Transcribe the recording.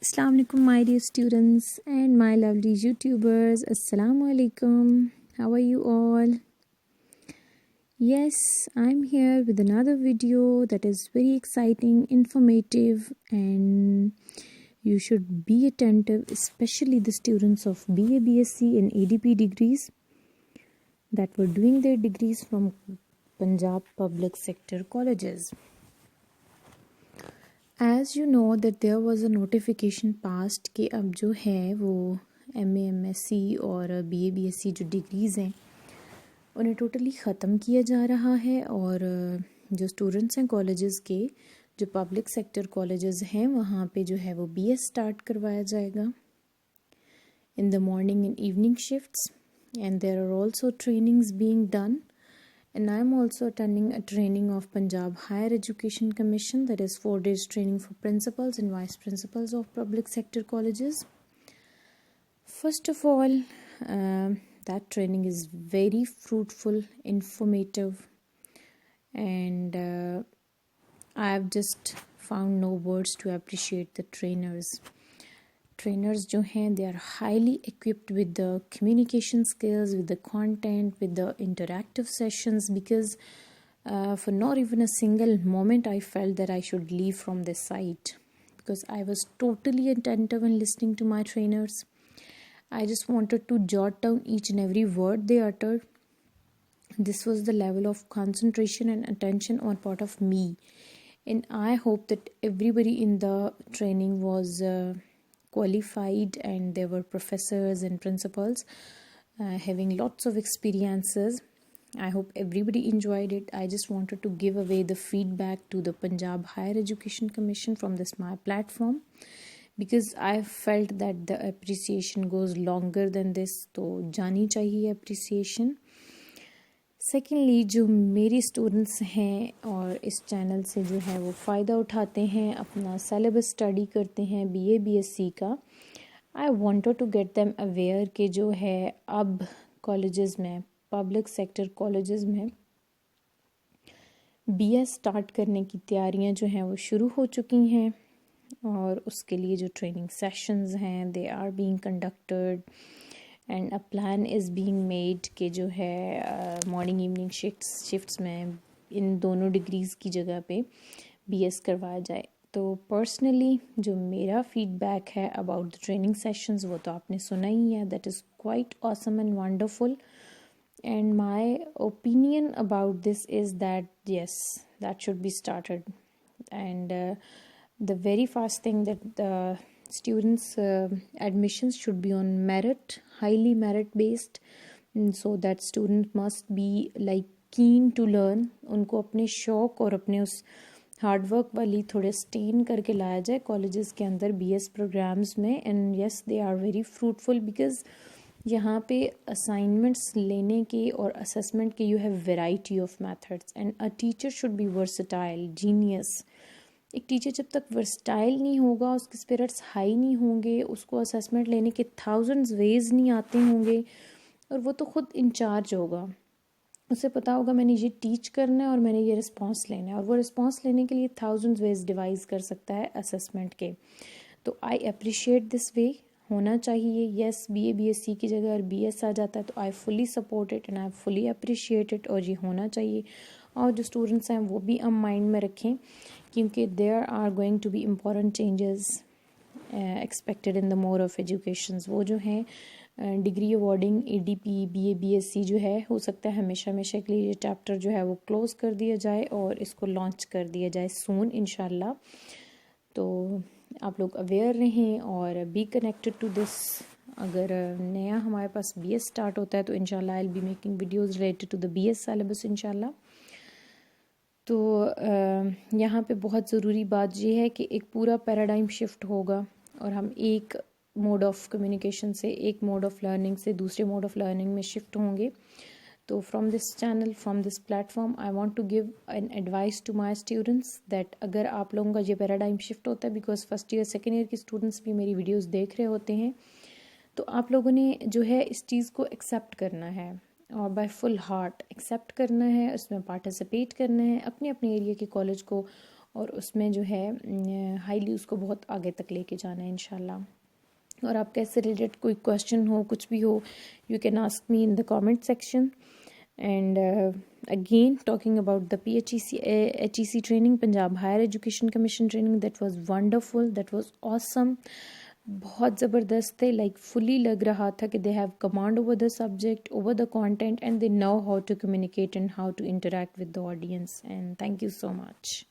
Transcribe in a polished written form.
Assalamu alaikum, my dear students and my lovely YouTubers. Assalamu alaikum. How are you all? Yes, I'm here with another video that is very exciting, informative, and you should be attentive, especially the students of BA, BSc and ADP degrees that were doing their degrees from Punjab public sector colleges. As you know that there was a notification passed کہ اب جو ہے وہ MA MSc اور BA BSc جو degrees ہیں انہیں totally ختم کیا جا رہا ہے، اور جو اسٹوڈنٹس ہیں کالجز کے، جو پبلک سیکٹر کالجز ہیں، وہاں پہ جو ہے وہ BS اسٹارٹ کروایا جائے گا in the morning and evening shifts, and there are also trainings being done. And I'm also attending a training of Punjab Higher Education Commission, that is 4 days training for principals and vice principals of public sector colleges. First of all, that training is very fruitful, informative, and I've just found no words to appreciate the trainers. Trainers جو ہیں they are highly equipped with the communication skills, with the content, with the interactive sessions, because for not even a single moment I felt that I should leave from this site, because I was totally attentive and listening to my trainers. I just wanted to jot down each and every word they uttered. This was the level of concentration and attention on part of me, and I hope that everybody in the training was qualified, and there were professors and principals having lots of experiences. I hope everybody enjoyed it. I just wanted to give away the feedback to the Punjab Higher Education Commission from this my platform, because I felt that the appreciation goes longer than this, تو جانی چاہیے appreciation. Secondly جو میری students ہیں اور اس channel سے جو ہے وہ فائدہ اٹھاتے ہیں، اپنا سیلیبس اسٹڈی کرتے ہیں BA BSc کا، I wanted to get them aware کہ جو ہے اب کالجز میں، پبلک سیکٹر کالجز میں BS اسٹارٹ کرنے کی تیاریاں جو ہیں وہ شروع ہو چکی ہیں، اور اس کے لیے جو ٹریننگ سیشنز ہیں they are being conducted, and a plan is being made کہ جو ہے مارننگ ایوننگ شفٹس میں ان دونوں ڈگریز کی جگہ پہ BS کروایا جائے. تو پرسنلی جو میرا فیڈ بیک ہے اباؤٹ دا ٹریننگ سیشنز وہ تو آپ نے سنا ہی ہے، that is quite awesome and wonderful. And my opinion about this is that yes that should be started, and the very first thing that the students admissions should be on merit, highly merit based, so that student must be like keen to learn. ان کو اپنے شوق اور اپنے اس hard work والی تھوڑے سٹین کر کے لایا جائے کالجز کے اندر BS پروگرامز میں. And yes they are very fruitful, because یہاں پہ اسائنمنٹس لینے کے اور اسسمنٹ کے you have variety of methods, and a teacher should be versatile, genius. ایک ٹیچر جب تک ورسٹائل نہیں ہوگا، اس کے اسپرٹس ہائی نہیں ہوں گے، اس کو اسیسمنٹ لینے کے 1000 ویز نہیں آتے ہوں گے، اور وہ تو خود انچارج ہوگا، اسے پتا ہوگا میں نے یہ ٹیچ کرنا ہے اور میں نے یہ رسپانس لینا ہے، اور وہ رسپانس لینے کے لیے 1000 ویز ڈیوائز کر سکتا ہے اسیسمنٹ کے. تو آئی اپریشیٹ دس وے ہونا چاہیے. یس BA BSc کی جگہ اگر BS آ جاتا ہے تو I fully support it and I fully appreciate it, اور یہ ہونا چاہیے. اور جو اسٹوڈنٹس ہیں وہ بھی مائنڈ میں رکھیں، کیونکہ there are going to be important changes expected in the more of educations. وہ جو ہیں degree awarding ADP BA BSc جو ہے، ہو سکتا ہے ہمیشہ ہمیشہ کے لیے یہ چیپٹر جو ہے وہ کلوز کر دیا جائے اور اس کو لانچ کر دیا جائے سون انشاءاللہ. تو آپ لوگ اویئر رہیں اور بی کنیکٹڈ ٹو دس. اگر نیا ہمارے پاس BS اسٹارٹ ہوتا ہے تو انشاءاللہ I will be making videos related to the BS syllabus انشاءاللہ. تو یہاں پہ بہت ضروری بات یہ ہے کہ ایک پورا پیراڈائم شفٹ ہوگا، اور ہم ایک موڈ آف کمیونیکیشن سے، ایک موڈ آف لرننگ سے دوسرے موڈ آف لرننگ میں شفٹ ہوں گے. تو from this channel, from this platform, I want to give an advice to my students that اگر آپ لوگوں کا یہ پیراڈائم شفٹ ہوتا ہے، because first year second year کے اسٹوڈنٹس بھی میری ویڈیوز دیکھ رہے ہوتے ہیں، تو آپ لوگوں نے جو ہے اس چیز کو ایکسیپٹ کرنا ہے، اور بائی فل ہارٹ ایکسیپٹ کرنا ہے، اس میں پارٹیسپیٹ کرنا ہے، اپنے اپنے ایریا کے کالج کو اور اس میں جو ہے ہائیلی اس کو بہت آگے تک لے کے جانا ہے انشاءاللہ. اور آپ کا اس سے ریلیٹڈ کوئی کویشچن ہو, کچھ بھی ہو, you can ask me in the comment section. And again talking about the PHEC training, Punjab higher education commission training, that was wonderful, that was awesome. بہت زبردست تھے, لائک فلی لگ رہا تھا کہ they have command over the subject, over the content, and they know how to communicate and how to interact with the audience. And thank you so much.